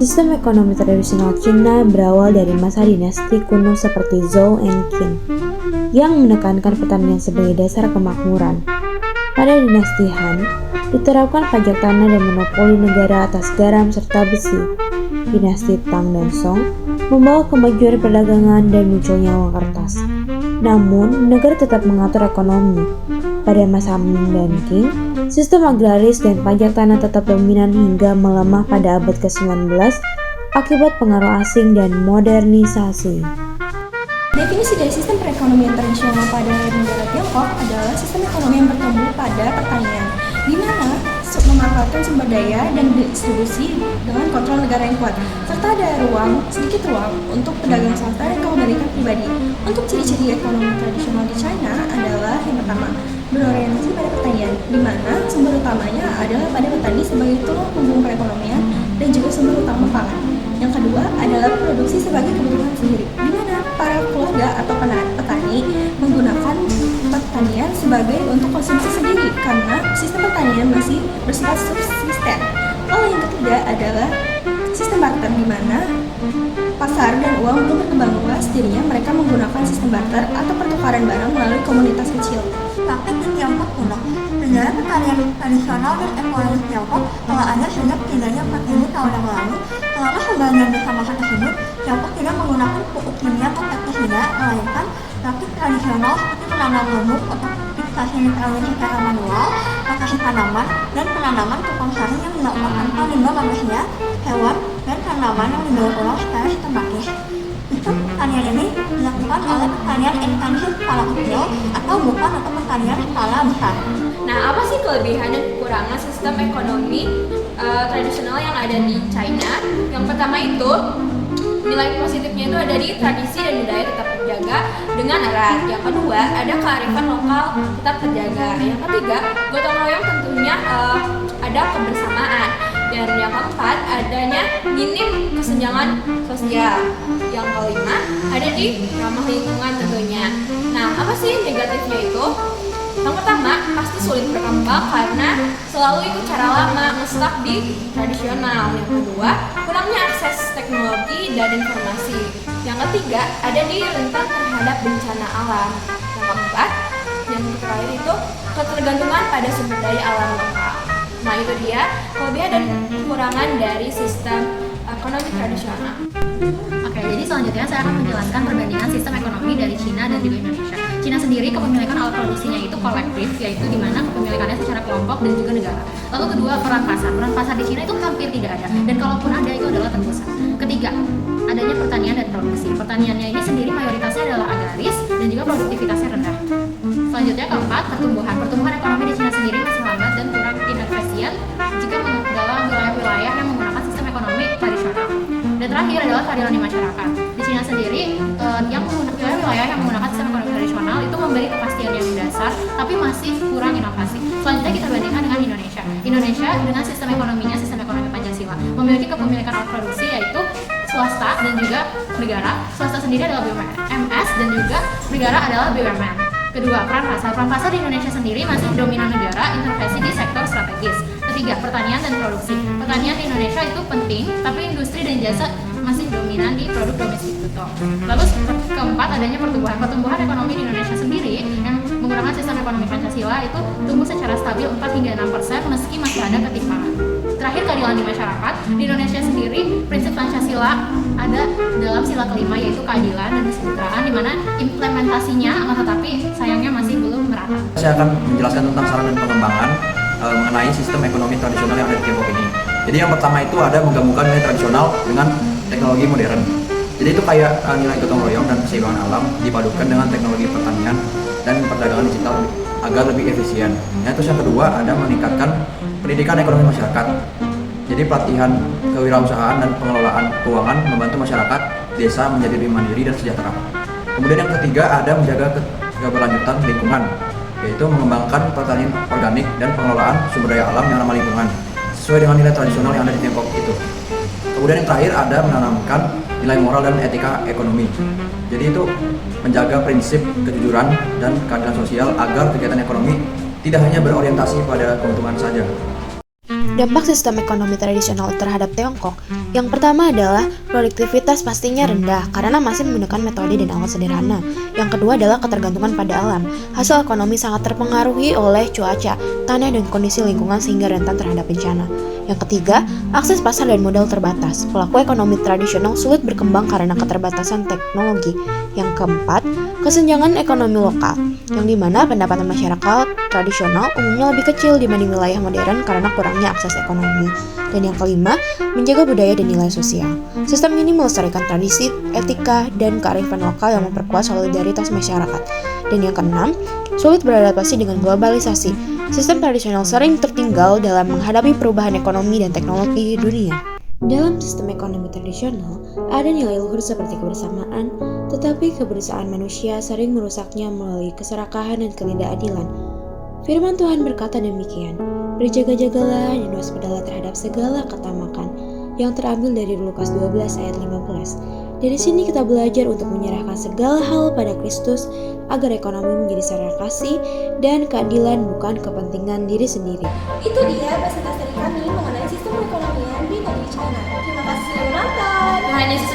Sistem ekonomi tradisional Cina berawal dari masa dinasti kuno seperti Zhou and Qin, yang menekankan pertanian sebagai dasar kemakmuran. Pada dinasti Han, diterapkan pajak tanah dan monopoli negara atas garam serta besi. Dinasti Tang dan Song membawa kemajuan perdagangan dan munculnya uang kertas. Namun, negara tetap mengatur ekonomi. Pada masa Ming dan Qing, sistem agraris dan pajak tanah tetap dominan hingga melemah pada abad ke-19 akibat pengaruh asing dan modernisasi. Definisi dari sistem perekonomian tradisional pada negara Tiongkok adalah sistem ekonomi yang bertumbuh pada pertanian, di mana memanfaatkan sumber daya dan distribusi dengan kontrol negara yang kuat, serta ada sedikit ruang untuk pedagang swasta dan kepemilikan pribadi. Untuk ciri-ciri ekonomi tradisional di China adalah yang pertama, berorientasi pada pertanian, di mana sumber utamanya adalah pada petani sebagai tulang punggung perekonomian dan juga sumber utama pangan. Yang kedua adalah produksi sebagai kebutuhan sendiri, di mana para keluarga atau petani menggunakan pertanian sebagai untuk konsumsi sendiri karena sistem pertanian masih bersifat subsisten. Lalu yang ketiga adalah sistem barter, di mana pasar dan uang belum berkembang luas, jadinya mereka menggunakan sistem barter atau pertukaran barang melalui komunitas kecil. Praktik di Tiongkok kuno, sejarah pertanian tradisional dan ekonomi Tiongkok telah ada sejak setidaknya 4.000 tahun yang lalu. Selama sebagian besar masa tersebut, Tiongkok tidak menggunakan pupuk kimia atau pestisida, melainkan praktik tradisional seperti menanam lumut atau kultivasi nitrogen secara manual, rotasi tanaman, dan penanaman tukang sari yang dilakukan tanpa limbah manusia, hewan, dan tanaman yang didaur ulang secara sistematis. Sistem pertanian ini dilakukan oleh pertanian intensif skala kecil atau bukan atau pertanian skala besar. Nah, apa sih kelebihan dan kekurangan sistem ekonomi tradisional yang ada di China? Yang pertama itu, nilai positifnya itu ada di tradisi dan budaya tetap terjaga dengan erat. Yang kedua, ada kearifan lokal tetap terjaga. Yang ketiga, gotong royong tentunya ada kebersamaan. Dan yang keempat, adanya minim kesenjangan sosial. Yang kelima, ada di ramah lingkungan tentunya. Nah, apa sih negatifnya itu? Yang pertama, pasti sulit berkembang karena selalu ikut cara lama, ngestak di tradisional. Yang kedua, kurangnya akses teknologi dan informasi. Yang ketiga, ada di rentan terhadap bencana alam. Yang keempat, dan terakhir itu ketergantungan pada sumber daya alam lokal. Nah, itu dia kelebihan dan kekurangan dari sistem ekonomi tradisional. Oke, jadi selanjutnya saya akan menjelaskan perbandingan sistem ekonomi dari Cina dan juga Indonesia. Cina sendiri kepemilikan alat produksinya itu kolektif, yaitu di mana kepemilikannya secara kelompok dan juga negara. Lalu kedua, peran pasar. Peran pasar di Cina itu hampir tidak ada, dan kalaupun ada itu adalah terpusat. Ketiga, adanya pertanian dan produksi. Pertaniannya ini sendiri mayoritasnya adalah agraris dan juga produktivitasnya rendah. Selanjutnya keempat, pertumbuhan. Pertumbuhan ekonomi di Cina sendiri masih lambat dan kurang inefisien jika dalam wilayah-wilayah yang menggunakan sistem ekonomi tradisional. Dan terakhir adalah keadilan di masyarakat. Di Cina sendiri, wilayah-wilayah yang menggunakan sistem ekonomi tradisional itu memberi kepastian yang dasar, tapi masih kurang inovasi. Selanjutnya kita bandingkan dengan Indonesia. Indonesia dengan sistem ekonominya, sistem ekonomi Pancasila, memiliki kepemilikan alat produksi yaitu swasta dan juga negara. Swasta sendiri adalah BUMS dan juga negara adalah BUMN. Kedua, peran pasar. Peran pasar di Indonesia sendiri masih dominan negara, intervensi di sektor strategis. Ketiga, pertanian dan produksi. Pertanian di Indonesia itu penting, tapi industri dan jasa masih dominan di produk domestik bruto. Lalu keempat, adanya pertumbuhan. Pertumbuhan ekonomi di Indonesia sendiri yang menggunakan sistem ekonomi Pancasila itu tumbuh secara stabil 4 hingga 6% meski masih ada ketimpangan. Terakhir, keadilan di masyarakat. Di Indonesia sendiri, prinsip Pancasila ada dalam sila kelima yaitu keadilan dan kesejahteraan, di mana implementasinya akan tetapi sayangnya masih belum merata. Saya akan menjelaskan tentang saran dan pengembangan mengenai sistem ekonomi tradisional yang ada di Tiongkok ini. Jadi yang pertama itu ada menggabungkan nilai tradisional dengan teknologi modern. Jadi itu kayak nilai gotong royong dan keseimbangan alam dipadukan dengan teknologi pertanian dan perdagangan digital agar lebih efisien. Nah, terus yang kedua ada meningkatkan pendidikan ekonomi masyarakat. Jadi pelatihan kewirausahaan dan pengelolaan keuangan membantu masyarakat desa menjadi lebih mandiri dan sejahtera. Kemudian yang ketiga ada menjaga keberlanjutan lingkungan, yaitu mengembangkan pertanian organik dan pengelolaan sumber daya alam yang ramah lingkungan sesuai dengan nilai tradisional yang ada di Tiongkok itu. Kemudian yang terakhir ada menanamkan nilai moral dan etika ekonomi. Jadi itu menjaga prinsip kejujuran dan keadilan sosial agar kegiatan ekonomi tidak hanya berorientasi pada keuntungan saja. Dampak sistem ekonomi tradisional terhadap Tiongkok, yang pertama adalah produktivitas pastinya rendah karena masih menggunakan metode dan alat sederhana. Yang kedua adalah ketergantungan pada alam. Hasil ekonomi sangat terpengaruhi oleh cuaca, tanah, dan kondisi lingkungan sehingga rentan terhadap bencana. Yang ketiga, akses pasar dan modal terbatas. Pelaku ekonomi tradisional sulit berkembang karena keterbatasan teknologi. Yang keempat, kesenjangan ekonomi lokal, yang dimana pendapatan masyarakat tradisional umumnya lebih kecil dibanding wilayah modern karena kurangnya akses ekonomi. Dan yang kelima, menjaga budaya dan nilai sosial. Sistem ini melestarikan tradisi, etika, dan kearifan lokal yang memperkuat solidaritas masyarakat. Dan yang keenam, sulit beradaptasi dengan globalisasi. Sistem tradisional sering tertinggal dalam menghadapi perubahan ekonomi dan teknologi dunia. Dalam sistem ekonomi tradisional, ada nilai luhur seperti kebersamaan, tetapi kebersamaan manusia sering merusaknya melalui keserakahan dan ketidakadilan. Firman Tuhan berkata demikian, berjaga-jagalah dan waspadalah terhadap segala ketamakan, yang terambil dari Lukas 12 ayat 15. Dari sini kita belajar untuk menyerahkan segala hal pada Kristus agar ekonomi menjadi sarana kasih dan keadilan bukan kepentingan diri sendiri. Itu dia bahasa dari kami mengenai sistem perekonomian di negeri China. Terima kasih sudah menonton. Tuhan Yesus